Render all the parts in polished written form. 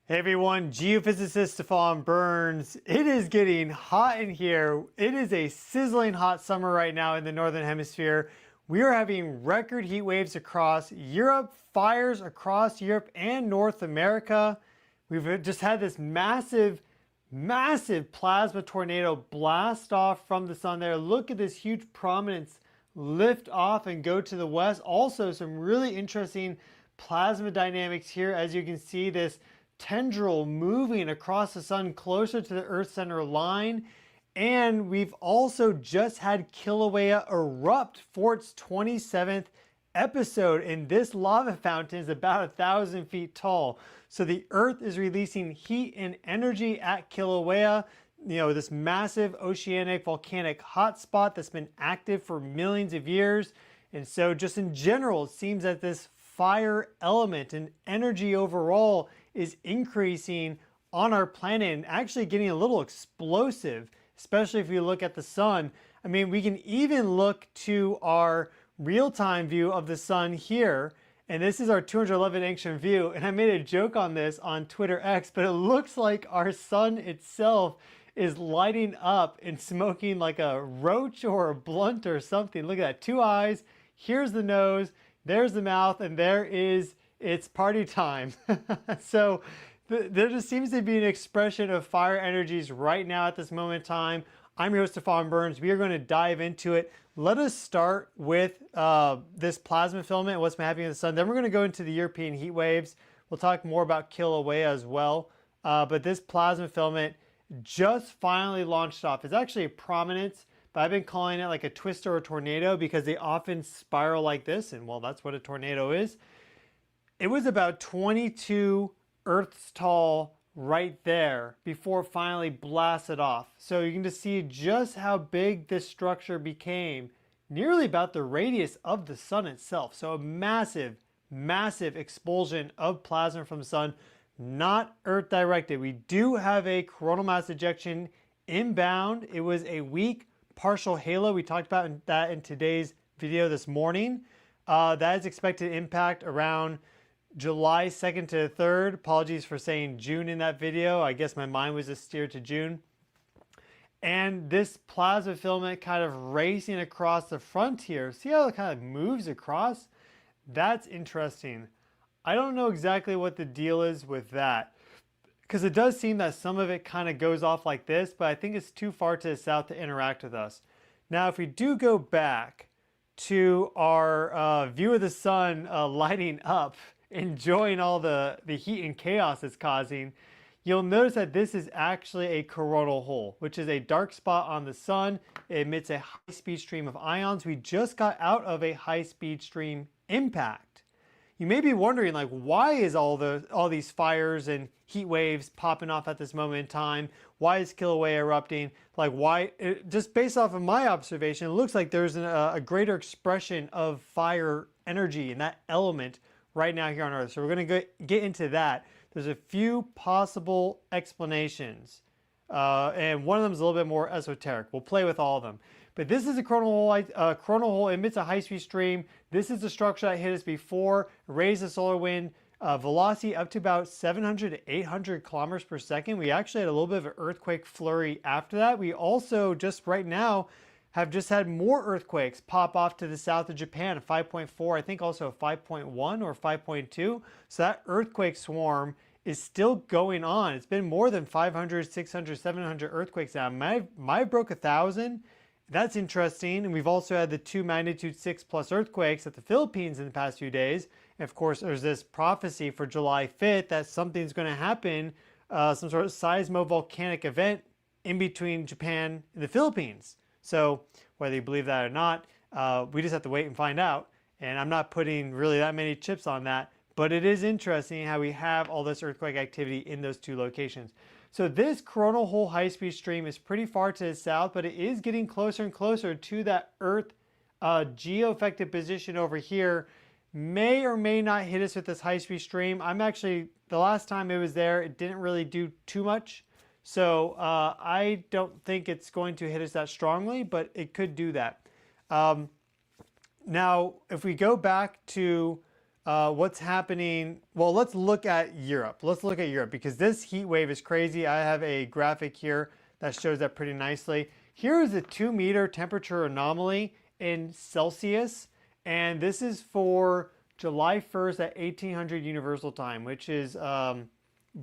Hey everyone, geophysicist Stefan Burns. It is getting hot in here. It is a sizzling hot summer right now in the Northern Hemisphere. We are having record heat waves across Europe, fires across Europe and North America. We've just had this massive plasma tornado blast off from the sun there. Look at this huge prominence lift off and go to the west. Also, some really interesting plasma dynamics here. As you can see, this tendril moving across the sun closer to the Earth center line. And we've also just had Kilauea erupt for its 27th episode, and this lava fountain is about 1,000 feet tall. So the Earth is releasing heat and energy at Kilauea, this massive oceanic volcanic hotspot that's been active for millions of years. And so just in general, it seems that this fire element and energy overall is increasing on our planet and actually getting a little explosive, especially if you look at the sun. I mean, we can even look to our real-time view of the sun here, and this is our 211 angstrom view, and I made a joke on this on Twitter X, but it looks like our sun itself is lighting up and smoking like a roach or a blunt or something. Look at that, 2 eyes, here's the nose, there's the mouth, and it's party time. So there just seems to be an expression of fire energies right now at this moment in time. I'm your host, Stefan Burns. We are going to dive into it. Let us start with this plasma filament and what's been happening in the sun. Then we're going to go into the European heat waves. We'll talk more about Kilauea as well. But this plasma filament just finally launched off. It's actually a prominence, but I've been calling it like a twister or a tornado because they often spiral like this, and well, that's what a tornado is. It was about 22 Earths tall right there before it finally blasted off. So you can just see just how big this structure became, nearly about the radius of the sun itself. So a massive expulsion of plasma from the sun, not Earth directed. We do have a coronal mass ejection inbound. It was a weak partial halo. We talked about that in today's video this morning. That is expected to impact around July 2nd to 3rd. Apologies for saying June in that video. I guess my mind was just steered to June. And this plasma filament kind of racing across the frontier. See how it kind of moves across? That's interesting. I don't know exactly what the deal is with that, because it does seem that some of it kind of goes off like this, but I think it's too far to the south to interact with us. Now, if we do go back to our view of the sun lighting up, enjoying all the heat and chaos it's causing, you'll notice that this is actually a coronal hole, which is a dark spot on the sun. It emits a high-speed stream of ions. We just got out of a high-speed stream impact. You may be wondering, like, why is all these fires and heat waves popping off at this moment in time? Why is Kilauea erupting? Like, why? Just based off of my observation, it looks like there's a greater expression of fire energy in that element right now here on Earth. So we're going to get into that. There's a few possible explanations, and one of them is a little bit more esoteric. We'll play with all of them. But this is a coronal hole. Coronal hole emits a high-speed stream. This is the structure that hit us before. Raised the solar wind velocity up to about 700 to 800 kilometers per second. We actually had a little bit of an earthquake flurry after that. We also just right now have just had more earthquakes pop off to the south of Japan, a 5.4, I think also a 5.1 or 5.2. So that earthquake swarm is still going on. It's been more than 500, 600, 700 earthquakes now. Might broke 1,000. That's interesting. And we've also had the 2 magnitude 6 plus earthquakes at the Philippines in the past few days. And of course, there's this prophecy for July 5th that something's going to happen, some sort of seismovolcanic event in between Japan and the Philippines. So whether you believe that or not, we just have to wait and find out. And I'm not putting really that many chips on that, but it is interesting how we have all this earthquake activity in those two locations. So this coronal hole high-speed stream is pretty far to the south, but it is getting closer and closer to that Earth geo-effective position over here. May or may not hit us with this high-speed stream. The last time it was there, it didn't really do too much. So I don't think it's going to hit us that strongly, but it could do that. Now, if we go back to what's happening. Well, let's look at Europe. Let's look at Europe because this heat wave is crazy. I have a graphic here that shows that pretty nicely. Here is a 2-meter temperature anomaly in Celsius, and this is for July 1st at 1800 Universal Time, which is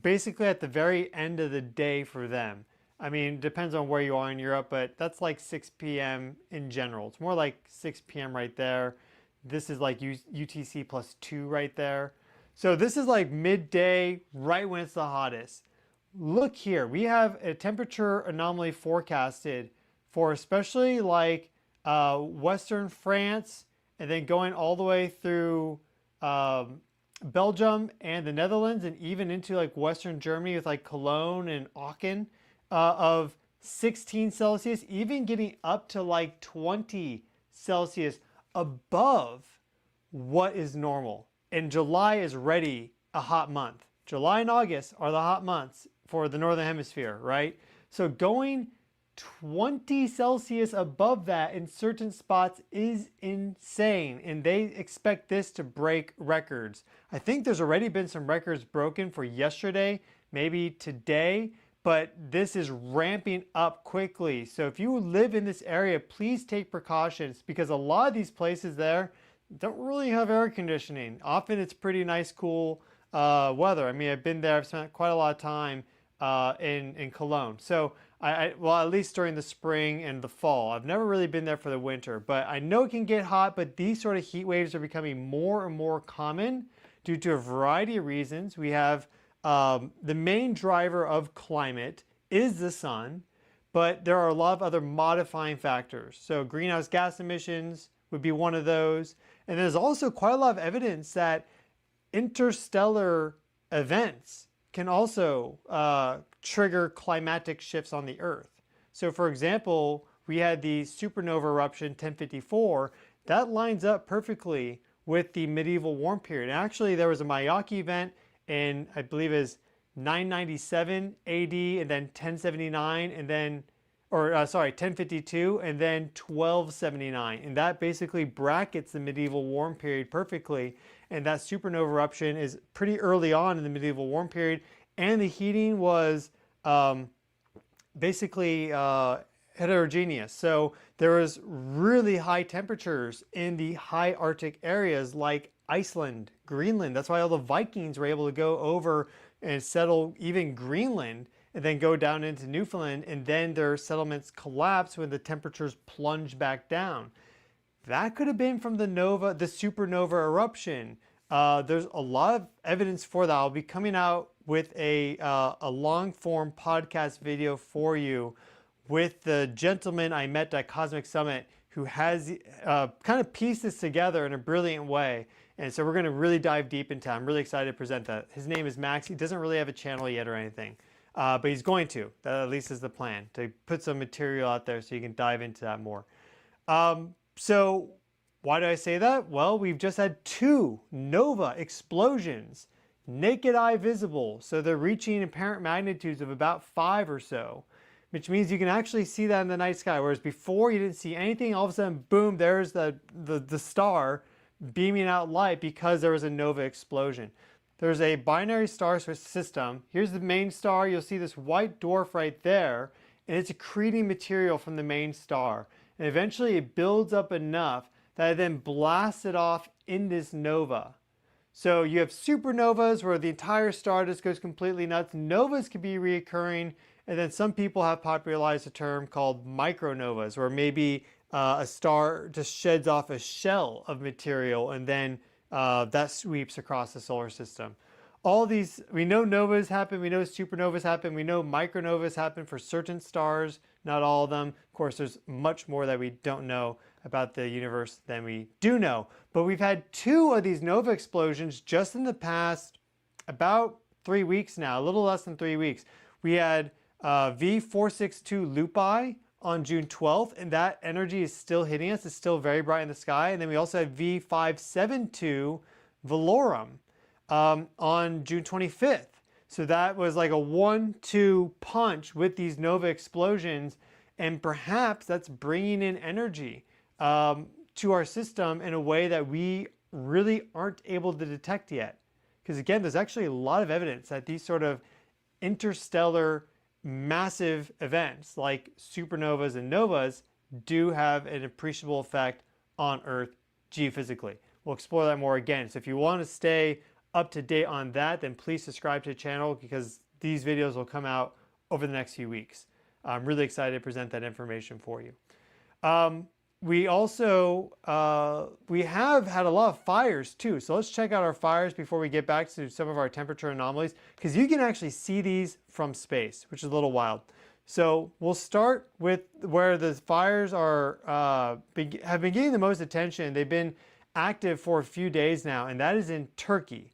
basically at the very end of the day for them. I mean, it depends on where you are in Europe, but that's like 6 p.m. in general. It's more like 6 p.m. right there. This is like UTC plus 2 right there. So this is like midday, right when it's the hottest. Look here, we have a temperature anomaly forecasted for especially like Western France, and then going all the way through Belgium and the Netherlands, and even into like Western Germany with like Cologne and Aachen of 16 Celsius, even getting up to like 20 Celsius above what is normal. And July is already a hot month. July and August are the hot months for the Northern Hemisphere, right? So going 20 Celsius above that in certain spots is insane, and they expect this to break records. I think there's already been some records broken for yesterday, maybe today, but this is ramping up quickly. So if you live in this area, please take precautions because a lot of these places there don't really have air conditioning. Often it's pretty nice, cool weather. I mean, I've been there, I've spent quite a lot of time in Cologne. So well, at least during the spring and the fall. I've never really been there for the winter, but I know it can get hot, but these sort of heat waves are becoming more and more common due to a variety of reasons. We have the main driver of climate is the sun, but there are a lot of other modifying factors. So greenhouse gas emissions would be one of those. And there's also quite a lot of evidence that interstellar events can also trigger climatic shifts on the Earth. So for example, we had the supernova eruption 1054. That lines up perfectly with the medieval warm period. Actually, there was a Miyake event in, I believe is 997 AD, and then 1079, and then, or sorry, 1052, and then 1279. And that basically brackets the medieval warm period perfectly. And that supernova eruption is pretty early on in the medieval warm period. And the heating was basically heterogeneous. So there was really high temperatures in the high Arctic areas like Iceland, Greenland. That's why all the Vikings were able to go over and settle even Greenland and then go down into Newfoundland, and then their settlements collapsed when the temperatures plunged back down. That could have been from the supernova eruption. There's a lot of evidence for that. I'll be coming out with a long-form podcast video for you with the gentleman I met at Cosmic Summit who has kind of pieced this together in a brilliant way. And so we're going to really dive deep into it. I'm really excited to present that. His name is Max. He doesn't really have a channel yet or anything, but he's going to. That at least is the plan, to put some material out there so you can dive into that more. So why do I say that? Well, we've just had 2 nova explosions, naked eye visible. So they're reaching apparent magnitudes of about 5 or so, which means you can actually see that in the night sky. Whereas before you didn't see anything, all of a sudden, boom, there's the star beaming out light because there was a nova explosion. There's a binary star system. Here's the main star. You'll see this white dwarf right there, and it's accreting material from the main star. And eventually it builds up enough that it then blasts it off in this nova. So you have supernovas where the entire star just goes completely nuts. Novas can be reoccurring, and then some people have popularized a term called micronovas, where maybe a star just sheds off a shell of material, and then that sweeps across the solar system. All these, we know novas happen, we know supernovas happen, we know micronovas happen for certain stars, not all of them. Of course, there's much more that we don't know about the universe than we do know. But we've had 2 of these nova explosions just in the past about 3 weeks now, a little less than 3 weeks. We had V462 Lupi on June 12th, and that energy is still hitting us. It's still very bright in the sky. And then we also had V572 Velorum on June 25th. So that was like a 1-2 punch with these nova explosions, and perhaps that's bringing in energy to our system in a way that we really aren't able to detect yet. Because again, there's actually a lot of evidence that these sort of interstellar massive events like supernovas and novas do have an appreciable effect on Earth geophysically. We'll explore that more again. So if you want to stay up to date on that, then please subscribe to the channel because these videos will come out over the next few weeks. I'm really excited to present that information for you. We also, we have had a lot of fires too. So let's check out our fires before we get back to some of our temperature anomalies, because you can actually see these from space, which is a little wild. So we'll start with where the fires are, have been getting the most attention. They've been active for a few days now, and that is in Turkey.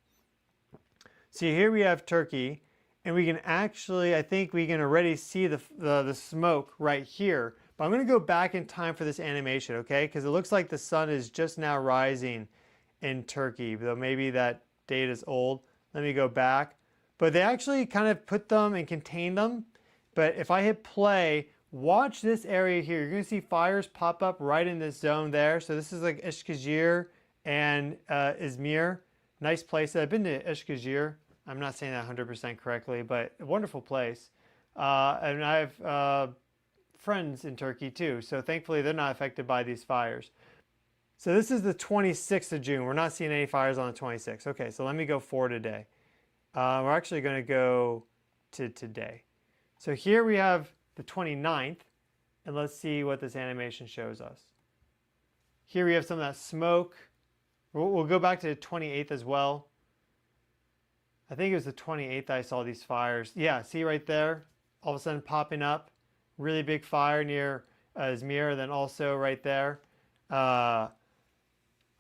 So here we have Turkey, and we can actually, I think we can already see the smoke right here. But I'm going to go back in time for this animation, okay? Because it looks like the sun is just now rising in Turkey, though maybe that date is old. Let me go back. But they actually kind of put them and contained them. But if I hit play, watch this area here. You're going to see fires pop up right in this zone there. So this is like Eskişehir and Izmir. Nice place. I've been to Eskişehir. I'm not saying that 100% correctly, but a wonderful place. And I have friends in Turkey too, so thankfully they're not affected by these fires. So this is the 26th of June. We're not seeing any fires on the 26th. Okay, so let me go for today. We're actually going to go to today. So here we have the 29th, and let's see what this animation shows us. Here we have some of that smoke. We'll go back to the 28th as well. I think it was the 28th I saw these fires. Yeah, see right there? All of a sudden popping up. Really big fire near Izmir, then also right there,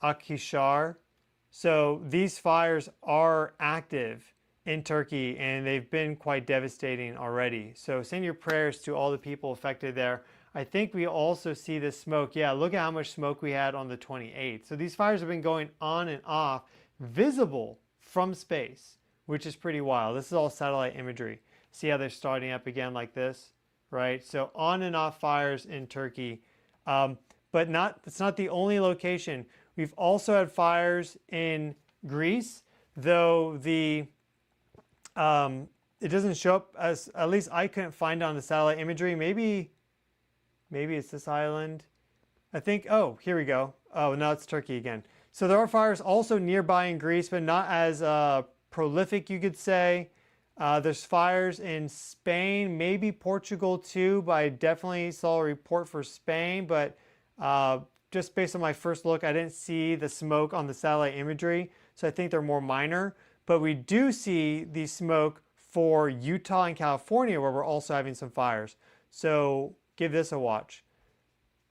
Akhisar. So these fires are active in Turkey, and they've been quite devastating already. So send your prayers to all the people affected there. I think we also see this smoke. Yeah, look at how much smoke we had on the 28th. So these fires have been going on and off, visible from space, which is pretty wild. This is all satellite imagery. See how they're starting up again like this? Right, so on and off fires in Turkey, but it's not the only location. We've also had fires in Greece, though it doesn't show up as, at least I couldn't find it on the satellite imagery. Maybe it's this island. I think, oh, here we go. Oh, now it's Turkey again. So there are fires also nearby in Greece, but not as prolific, you could say. There's fires in Spain, maybe Portugal too, but I definitely saw a report for Spain. But just based on my first look, I didn't see the smoke on the satellite imagery, so I think they're more minor. But we do see the smoke for Utah and California, where we're also having some fires. So give this a watch.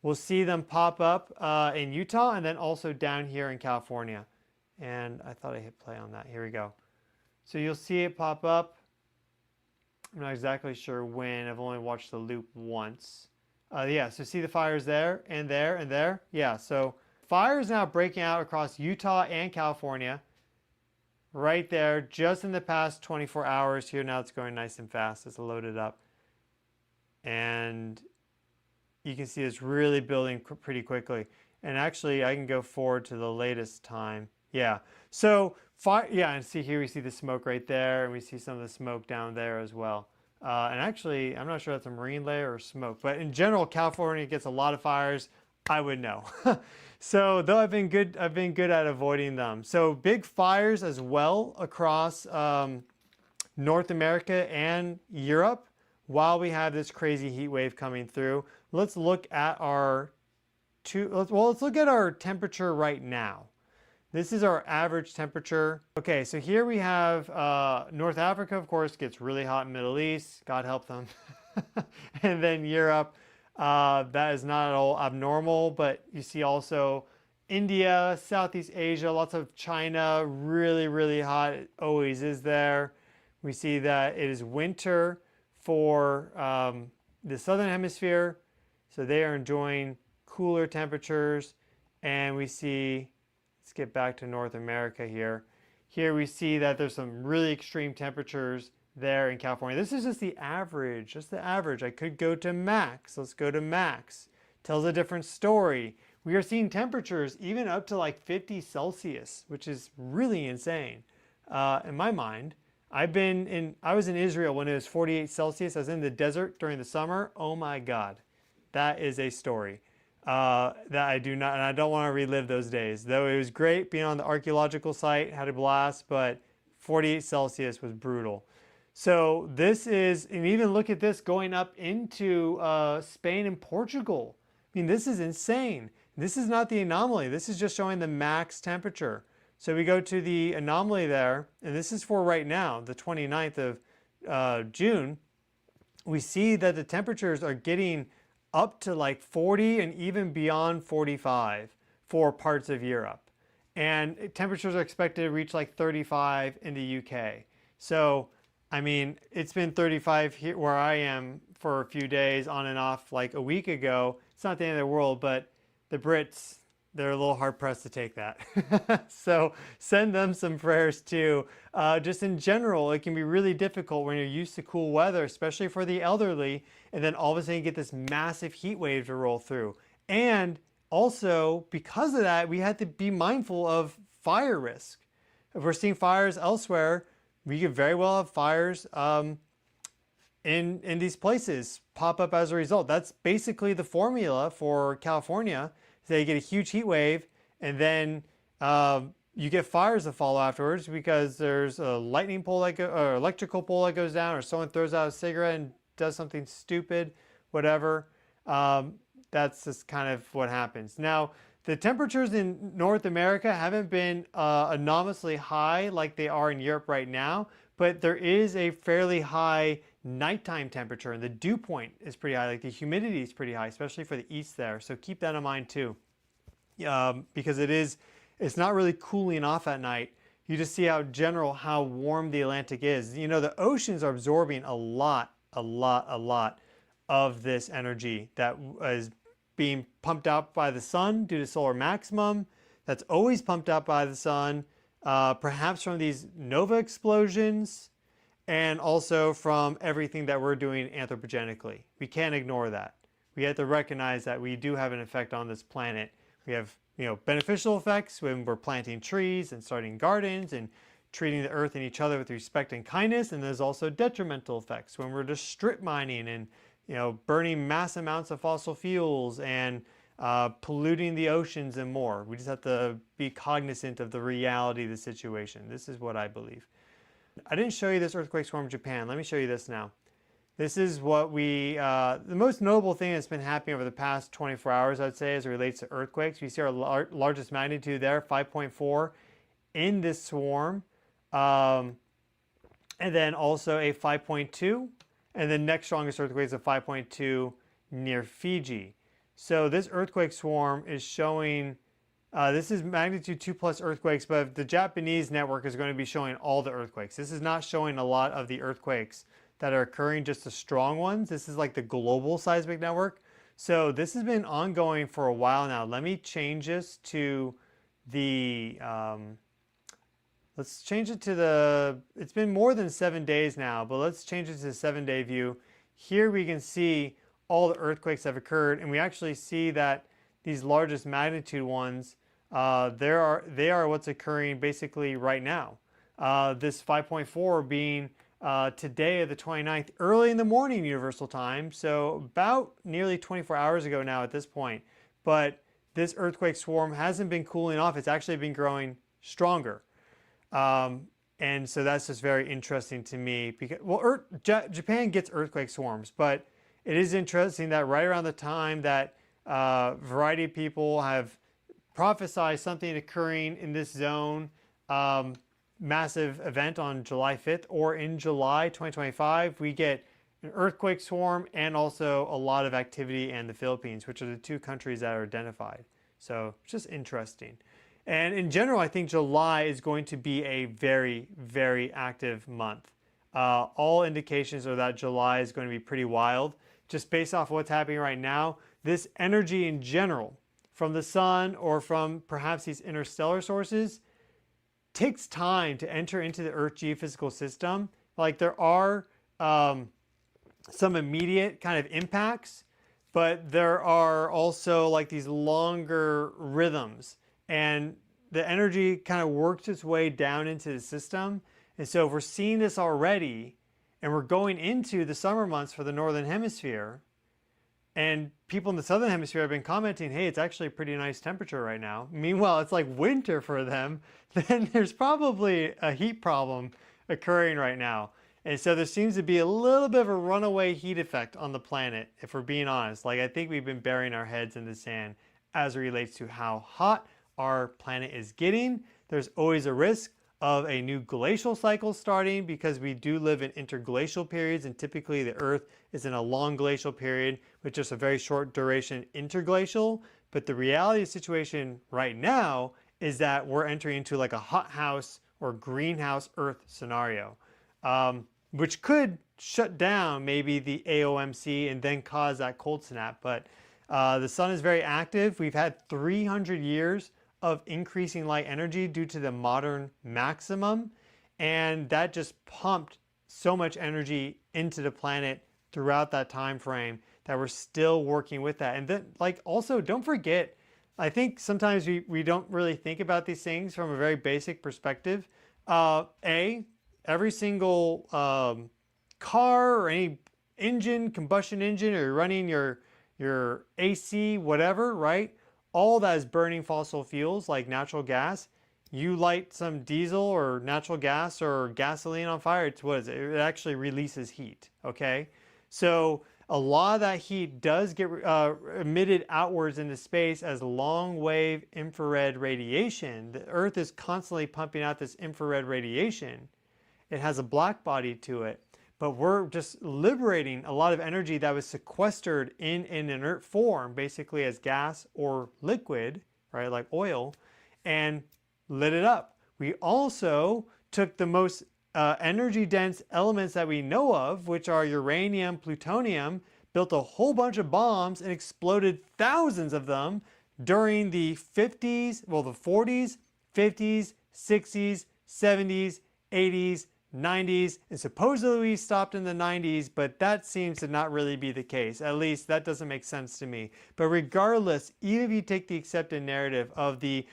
We'll see them pop up in Utah and then also down here in California. And I thought I hit play on that. Here we go. So you'll see it pop up. I'm not exactly sure when. I've only watched the loop once. Yeah, so see the fires there and there and there? Yeah, so fires now breaking out across Utah and California. Right there, just in the past 24 hours here. Now it's going nice and fast. It's loaded up. And you can see it's really building pretty quickly. And actually, I can go forward to the latest time. Yeah, so fire, yeah, and see here we see the smoke right there, and we see some of the smoke down there as well. And actually, I'm not sure that's a marine layer or smoke, but in general, California gets a lot of fires. I would know. So though I've been good at avoiding them. So big fires as well across North America and Europe while we have this crazy heat wave coming through. Let's look at our let's look at our temperature right now. This is our average temperature. Okay, so here we have North Africa, of course, gets really hot in the Middle East. God help them. And then Europe, that is not at all abnormal, but you see also India, Southeast Asia, lots of China, really, really hot. It always is there. We see that it is winter for the Southern Hemisphere, so they are enjoying cooler temperatures. And we see, let's get back to North America here. Here we see that there's some really extreme temperatures there in California. This is just the average, just the average. I could go to max. Let's go to max. Tells a different story. We are seeing temperatures even up to like 50 Celsius, which is really insane. In my mind, I was in Israel when it was 48 Celsius. I was in the desert during the summer. Oh my God, that is a story that I do not, and I don't want to relive those days. Though it was great being on the archaeological site, had a blast, but 48 Celsius was brutal. So this is, and even look at this going up into Spain and Portugal. I mean, this is insane. This is not the anomaly. This is just showing the max temperature. So we go to the anomaly there, and this is for right now, the 29th of June. We see that the temperatures are getting up to like 40 and even beyond 45 for parts of Europe. And temperatures are expected to reach like 35 in the UK. So, I mean, it's been 35 here where I am for a few days on and off like a week ago. It's not the end of the world, but the Brits, they're a little hard pressed to take that. So send them some prayers too. Just in general, it can be really difficult when you're used to cool weather, especially for the elderly, and then all of a sudden you get this massive heat wave to roll through. And also, because of that, we had to be mindful of fire risk. If we're seeing fires elsewhere, we could very well have fires in these places pop up as a result. That's basically the formula for California. So you get a huge heat wave, and then you get fires that follow afterwards because there's a lightning pole or electrical pole that goes down, or someone throws out a cigarette and does something stupid, whatever. That's just kind of what happens. Now, the temperatures in North America haven't been anomalously high like they are in Europe right now, but there is a fairly high nighttime temperature, and the dew point is pretty high. Like the humidity is pretty high, especially for the east there. So keep that in mind too, because it's not really cooling off at night. You just see how warm the Atlantic is. You know, the oceans are absorbing a lot of this energy that is being pumped out by the sun due to solar maximum. That's always pumped out by the sun, perhaps from these nova explosions, and also from everything that we're doing anthropogenically. We can't ignore that. We have to recognize that we do have an effect on this planet. We have, beneficial effects when we're planting trees and starting gardens and treating the earth and each other with respect and kindness. And there's also detrimental effects when we're just strip mining and, burning mass amounts of fossil fuels and polluting the oceans and more. We just have to be cognizant of the reality of the situation. This is what I believe. I didn't show you this earthquake swarm in Japan. Let me show you this now. This is what the most notable thing that's been happening over the past 24 hours, I'd say, as it relates to earthquakes. We see our largest magnitude there, 5.4 in this swarm. And then also a 5.2. And the next strongest earthquake is a 5.2 near Fiji. So this earthquake swarm is showing, this is magnitude 2 plus earthquakes, but the Japanese network is going to be showing all the earthquakes. This is not showing a lot of the earthquakes that are occurring, just the strong ones. This is like the global seismic network. So this has been ongoing for a while now. Let me change this to the, let's change it to it's been more than 7 days now, but let's change it to the 7-day view. Here we can see all the earthquakes that have occurred, and we actually see that these largest magnitude ones, they are what's occurring basically right now. This 5.4 being today of the 29th, early in the morning Universal Time, so about nearly 24 hours ago now at this point. But this earthquake swarm hasn't been cooling off. It's actually been growing stronger. And so that's just very interesting to me because, well, Japan gets earthquake swarms, but it is interesting that right around the time that a variety of people have prophesied something occurring in this zone, massive event on July 5th or in July 2025, we get an earthquake swarm and also a lot of activity in the Philippines, which are the two countries that are identified. So it's just interesting. And in general, I think July is going to be a very, very active month. All indications are that July is going to be pretty wild. Just based off what's happening right now, this energy in general from the sun or from perhaps these interstellar sources takes time to enter into the Earth geophysical system. Like there are some immediate kind of impacts, but there are also like these longer rhythms, and the energy kind of works its way down into the system. And so if we're seeing this already and we're going into the summer months for the Northern Hemisphere, and people in the Southern Hemisphere have been commenting, hey, it's actually a pretty nice temperature right now. Meanwhile, it's like winter for them. Then there's probably a heat problem occurring right now. And so there seems to be a little bit of a runaway heat effect on the planet, if we're being honest. Like, I think we've been burying our heads in the sand as it relates to how hot our planet is getting. There's always a risk of a new glacial cycle starting because we do live in interglacial periods, and typically the Earth is in a long glacial period with just a very short duration interglacial. But the reality of the situation right now is that we're entering into like a hothouse or greenhouse Earth scenario, which could shut down maybe the AOMC and then cause that cold snap. But the sun is very active. We've had 300 years of increasing light energy due to the modern maximum, and that just pumped so much energy into the planet throughout that time frame that we're still working with that. And then, like, also don't forget, I think sometimes we don't really think about these things from a very basic perspective. Every single car or any engine, combustion engine, or you're running your AC, whatever, right? All that is burning fossil fuels like natural gas. You light some diesel or natural gas or gasoline on fire, it's what is it? It actually releases heat, okay? So a lot of that heat does get emitted outwards into space as long wave infrared radiation. The Earth is constantly pumping out this infrared radiation. It has a black body to it, but we're just liberating a lot of energy that was sequestered in an inert form, basically as gas or liquid, right, like oil, and lit it up. We also took the most energy dense elements that we know of, which are uranium, plutonium, built a whole bunch of bombs and exploded thousands of them during the 50s, well, the 40s, 50s, 60s, 70s, 80s, 90s, and supposedly we stopped in the 90s, but that seems to not really be the case. At least that doesn't make sense to me. But regardless, even if you take the accepted narrative of the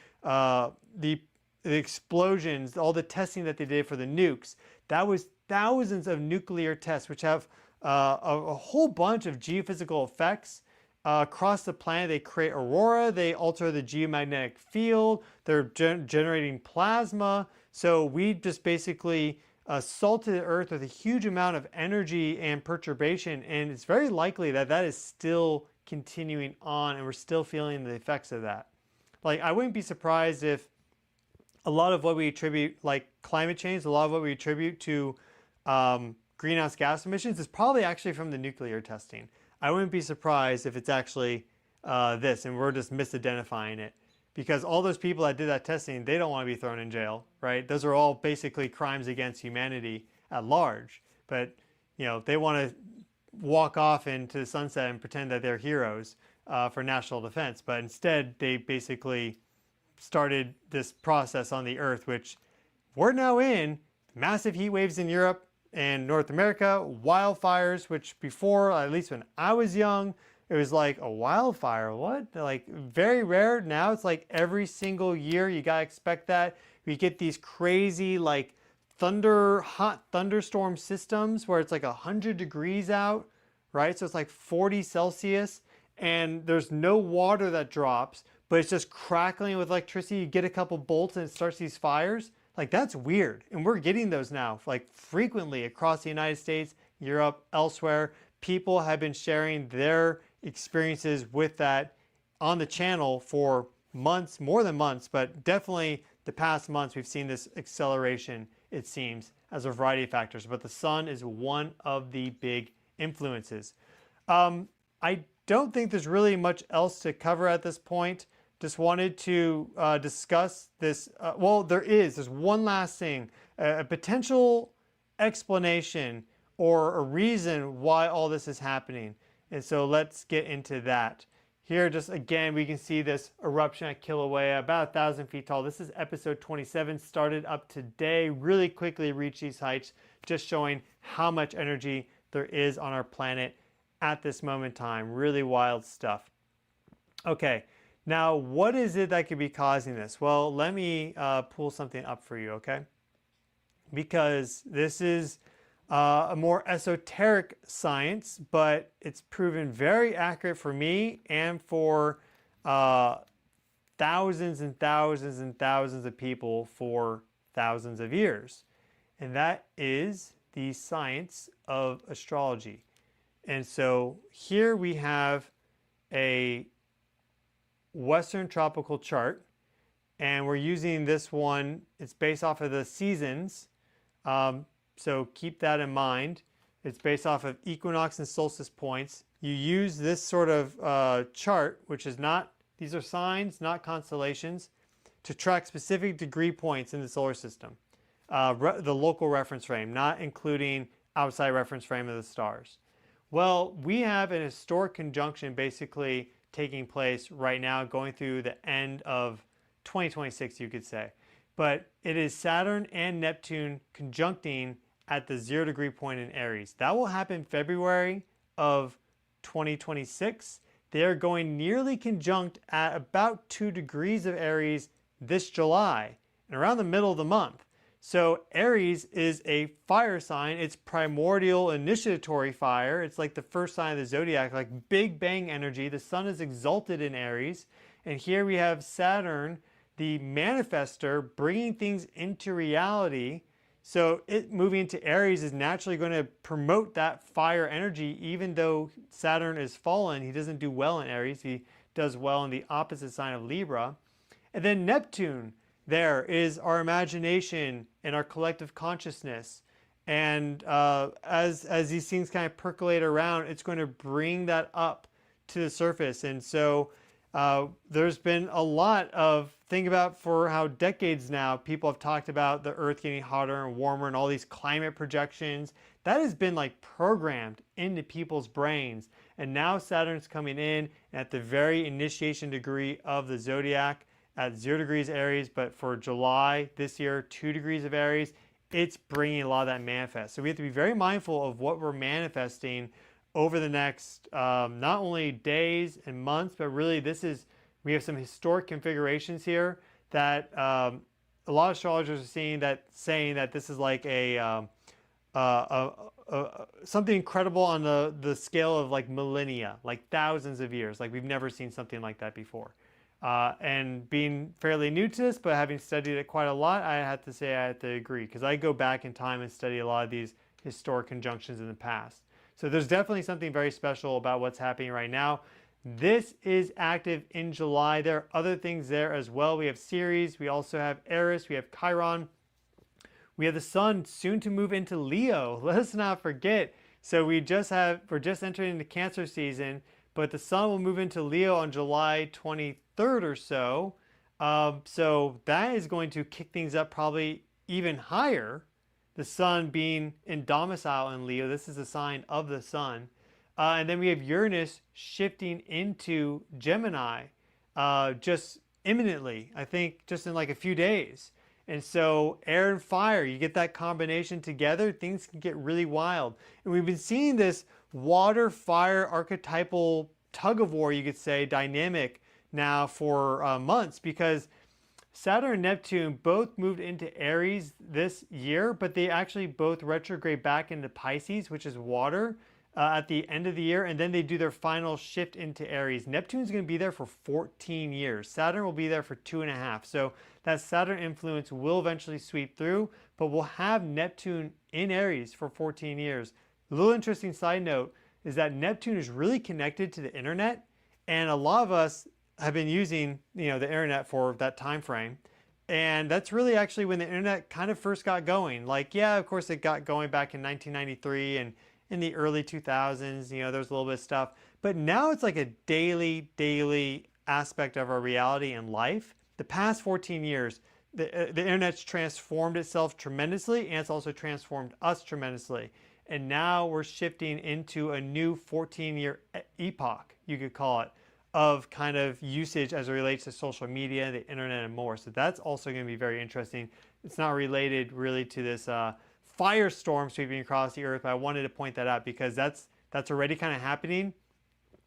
explosions, all the testing that they did for the nukes, that was thousands of nuclear tests, which have a whole bunch of geophysical effects across the planet. They create aurora, they alter the geomagnetic field, they're generating plasma. So we just basically assaulted the Earth with a huge amount of energy and perturbation, and it's very likely that that is still continuing on and we're still feeling the effects of that. Like, I wouldn't be surprised if a lot of what we attribute, like climate change, a lot of what we attribute to greenhouse gas emissions is probably actually from the nuclear testing. I wouldn't be surprised if it's actually this and we're just misidentifying it. Because all those people that did that testing, they don't want to be thrown in jail, right? Those are all basically crimes against humanity at large. But, you know, they want to walk off into the sunset and pretend that they're heroes for national defense. But instead, they basically started this process on the Earth, which we're now in. Massive heat waves in Europe and North America, wildfires, which before, at least when I was young, it was like a wildfire, what? Like very rare. Now it's like every single year you gotta expect that. We get these crazy like hot thunderstorm systems where it's like 100 degrees out, right? So it's like 40 Celsius and there's no water that drops, but it's just crackling with electricity. You get a couple bolts and it starts these fires. Like, that's weird. And we're getting those now like frequently across the United States, Europe, elsewhere. People have been sharing their experiences with that on the channel for months, more than months, but definitely the past months we've seen this acceleration, it seems, as a variety of factors. But the sun is one of the big influences. I don't think there's really much else to cover at this point. Just wanted to discuss this. Well, there's one last thing, a potential explanation or a reason why all this is happening. And so let's get into that. Here, just again, we can see this eruption at Kilauea, about 1,000 feet tall. This is episode 27, started up today, really quickly reached these heights, just showing how much energy there is on our planet at this moment in time. Really wild stuff. Okay, now what is it that could be causing this? Well, let me pull something up for you, okay? Because this is a more esoteric science, but it's proven very accurate for me and for thousands and thousands and thousands of people for thousands of years. And that is the science of astrology. And so here we have a Western tropical chart, and we're using this one. It's based off of the seasons. So keep that in mind. It's based off of equinox and solstice points. You use this sort of chart, which is not, these are signs, not constellations, to track specific degree points in the solar system. The local reference frame, not including outside reference frame of the stars. Well, we have an historic conjunction basically taking place right now, going through the end of 2026, you could say. But it is Saturn and Neptune conjuncting at the 0 degree point in Aries. That will happen February of 2026. They are going nearly conjunct at about 2 degrees of Aries this July and around the middle of the month. So Aries is a fire sign. It's primordial initiatory fire. It's like the first sign of the zodiac, like big bang energy. The sun is exalted in Aries. And here we have Saturn, the manifester, bringing things into reality. So it moving into Aries is naturally going to promote that fire energy. Even though Saturn is fallen, he doesn't do well in Aries. He does well in the opposite sign of Libra. And then Neptune, there is our imagination and our collective consciousness. And as these things kind of percolate around, it's going to bring that up to the surface. And so there's been a lot of, think about for how decades now people have talked about the Earth getting hotter and warmer and all these climate projections. That has been like programmed into people's brains. And now Saturn's coming in at the very initiation degree of the zodiac at 0 degrees Aries, but for July this year, 2 degrees of Aries, it's bringing a lot of that manifest. So we have to be very mindful of what we're manifesting over the next not only days and months, but really we have some historic configurations here that a lot of astrologers are saying that this is like something incredible on the scale of like millennia, like thousands of years. Like we've never seen something like that before. And being fairly new to this, but having studied it quite a lot, I have to say I have to agree, because I go back in time and study a lot of these historic conjunctions in the past. So there's definitely something very special about what's happening right now. This is active in July. There are other things there as well. We have Ceres, we also have Eris, we have Chiron. We have the sun soon to move into Leo. Let us not forget. So we're just entering into Cancer season, but the sun will move into Leo on July 23rd or so. So that is going to kick things up probably even higher. The sun being in domicile in Leo, this is a sign of the sun. And then we have Uranus shifting into Gemini just imminently, I think just in like a few days. And so air and fire, you get that combination together, things can get really wild. And we've been seeing this water-fire archetypal tug-of-war, you could say, dynamic now for months, because Saturn and Neptune both moved into Aries this year, but they actually both retrograde back into Pisces, which is water, at the end of the year, and then they do their final shift into Aries. Neptune's going to be there for 14 years. Saturn will be there for 2.5. So that Saturn influence will eventually sweep through, but we'll have Neptune in Aries for 14 years. A little interesting side note is that Neptune is really connected to the internet, and a lot of us have been using, the internet for that time frame. And that's really actually when the internet kind of first got going. Like, yeah, of course it got going back in 1993 and in the early 2000s, there was a little bit of stuff. But now it's like a daily aspect of our reality and life. The past 14 years, the internet's transformed itself tremendously, and it's also transformed us tremendously. And now we're shifting into a new 14-year epoch, you could call it, of kind of usage as it relates to social media, the internet, and more. So that's also going to be very interesting. It's not related really to this firestorm sweeping across the earth, but I wanted to point that out because that's That's already kind of happening.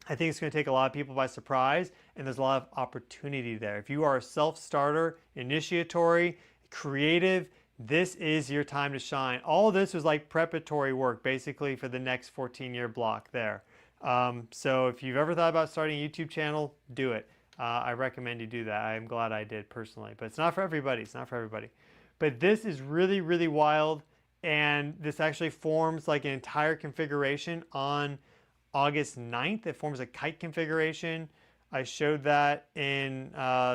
I think it's going to take a lot of people by surprise, and there's a lot of opportunity there. If you are a self-starter, initiatory, creative, this is your time to shine. All this was like preparatory work basically for the next 14-year block there. So if you've ever thought about starting a YouTube channel, do it. I recommend you do that. I'm glad I did personally, but it's not for everybody. It's not for everybody. But this is really, really wild, and this actually forms like an entire configuration on August 9th. It forms a kite configuration. I showed that in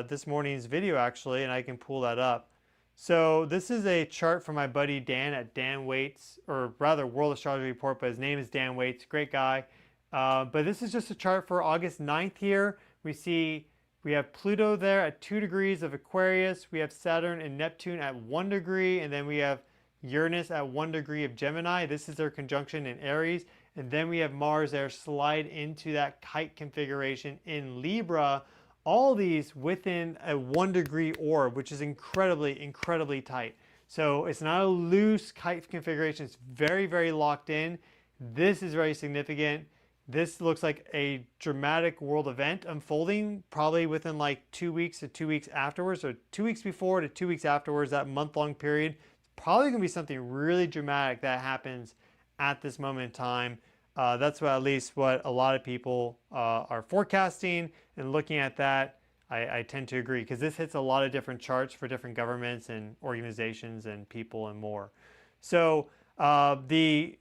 this morning's video actually, and I can pull that up. So this is a chart from my buddy Dan at Dan Waits, or rather World Astrology Report, but his name is Dan Waits, great guy. But this is just a chart for August 9th here. We have Pluto there at 2 degrees of Aquarius. We have Saturn and Neptune at 1 degree, and then we have Uranus at 1 degree of Gemini. This is their conjunction in Aries. And then we have Mars there slide into that kite configuration in Libra. All these within a 1 degree orb, which is incredibly, incredibly tight. So it's not a loose kite configuration. It's very, very locked in. This is very significant. This looks like a dramatic world event unfolding probably within like 2 weeks to 2 weeks afterwards, or 2 weeks before to 2 weeks afterwards, that month-long period. It's probably going to be something really dramatic that happens at this moment in time. That's what, at least what a lot of people are forecasting, and looking at that, I tend to agree, because this hits a lot of different charts for different governments and organizations and people and more. So the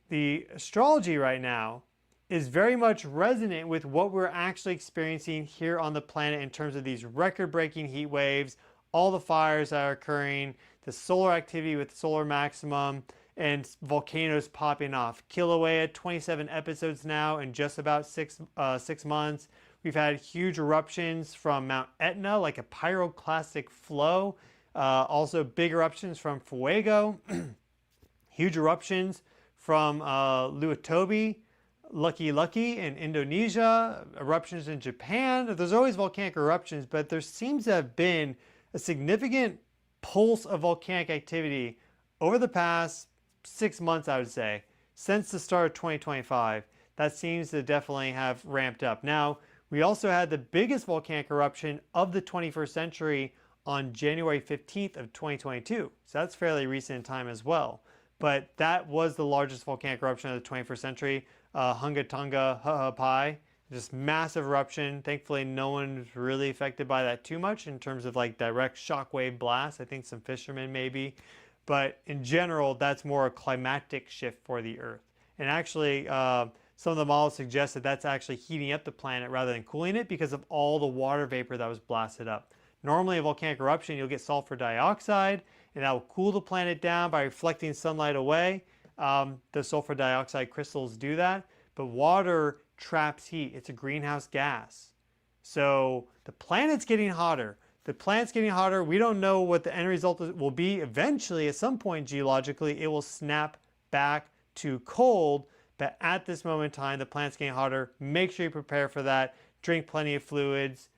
astrology right now is very much resonant with what we're actually experiencing here on the planet in terms of these record-breaking heat waves, all the fires that are occurring, the solar activity with solar maximum, and volcanoes popping off. Kilauea, 27 episodes now in just about 6 months. We've had huge eruptions from Mount Etna, like a pyroclastic flow. Also big eruptions from Fuego. Huge eruptions from Luatobi, Lucky in Indonesia. Eruptions in Japan. There's always volcanic eruptions, but there seems to have been a significant pulse of volcanic activity over the past 6 months, I would say, since the start of 2025. That seems to definitely have ramped up. Now, we also had the biggest volcanic eruption of the 21st century on January 15th of 2022. So that's fairly recent in time as well. But that was the largest volcanic eruption of the 21st century, Hunga Tonga Ha'apai. Just massive eruption. Thankfully, no one's really affected by that too much in terms of like direct shockwave blasts. I think some fishermen maybe. But in general, that's more a climatic shift for the Earth. And actually, some of the models suggest that that's actually heating up the planet rather than cooling it because of all the water vapor that was blasted up. Normally, a volcanic eruption, you'll get sulfur dioxide, and that will cool the planet down by reflecting sunlight away. The sulfur dioxide crystals do that, but water traps heat. It's a greenhouse gas. So the planet's getting hotter. The planet's getting hotter. We don't know what the end result will be. Eventually, at some point geologically, it will snap back to cold. But at this moment in time, the planet's getting hotter. Make sure you prepare for that. Drink plenty of fluids.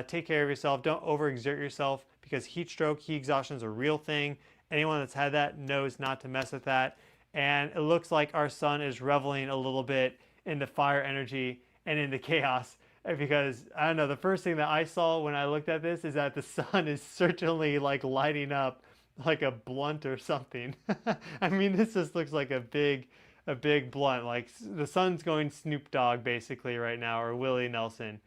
Take care of yourself. Don't overexert yourself, because heat stroke, heat exhaustion is a real thing. Anyone that's had that knows not to mess with that. And it looks like our sun is reveling a little bit in the fire energy and in the chaos. Because, I don't know, the first thing that I saw when I looked at this is that the sun is certainly like lighting up like a blunt or something. I mean, this just looks like a big blunt. Like the sun's going Snoop Dogg basically right now, or Willie Nelson.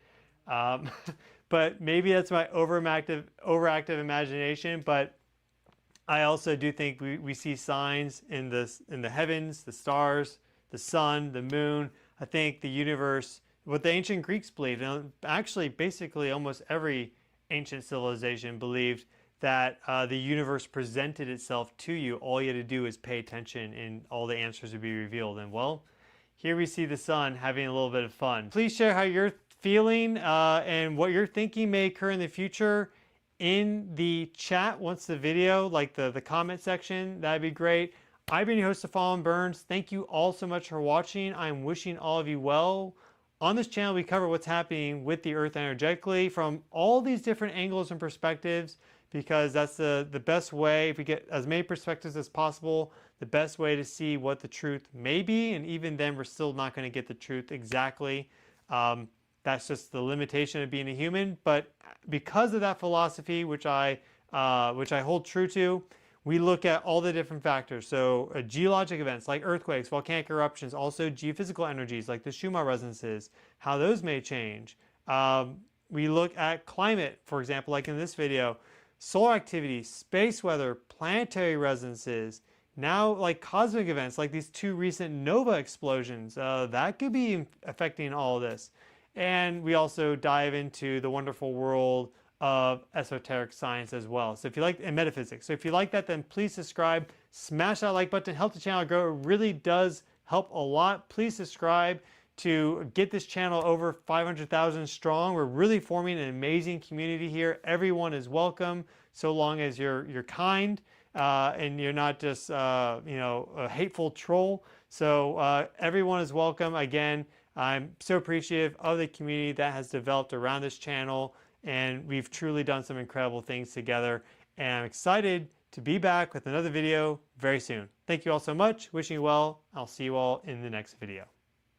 But maybe that's my overactive imagination. But I also do think we see signs in the heavens, the stars, the sun, the moon. I think the universe, what the ancient Greeks believed, and actually basically almost every ancient civilization believed, that the universe presented itself to you. All you had to do is pay attention and all the answers would be revealed. And well, here we see the sun having a little bit of fun. Please share how you're feeling and what you're thinking may occur in the future in the chat once the video, like the comment section. That'd be great. I've been your host, Stefan Burns. Thank you all so much for watching. I'm wishing all of you well. On this channel, we cover what's happening with the Earth energetically from all these different angles and perspectives, because that's the best way. If we get as many perspectives as possible, the best way to see what the truth may be, and even then we're still not going to get the truth exactly. That's just the limitation of being a human. But because of that philosophy, which I hold true to, we look at all the different factors. So geologic events like earthquakes, volcanic eruptions, also geophysical energies like the Schumann resonances, how those may change. We look at climate, for example, like in this video, solar activity, space weather, planetary resonances, now like cosmic events like these two recent nova explosions, that could be affecting all of this. And we also dive into the wonderful world of esoteric science as well. So if you like, and metaphysics. So if you like that, then please subscribe, smash that like button, help the channel grow. It really does help a lot. Please subscribe to get this channel over 500,000 strong. We're really forming an amazing community here. Everyone is welcome, so long as you're kind and you're not just a hateful troll. So everyone is welcome. Again, I'm so appreciative of the community that has developed around this channel, and we've truly done some incredible things together. And I'm excited to be back with another video very soon. Thank you all so much. Wishing you well. I'll see you all in the next video.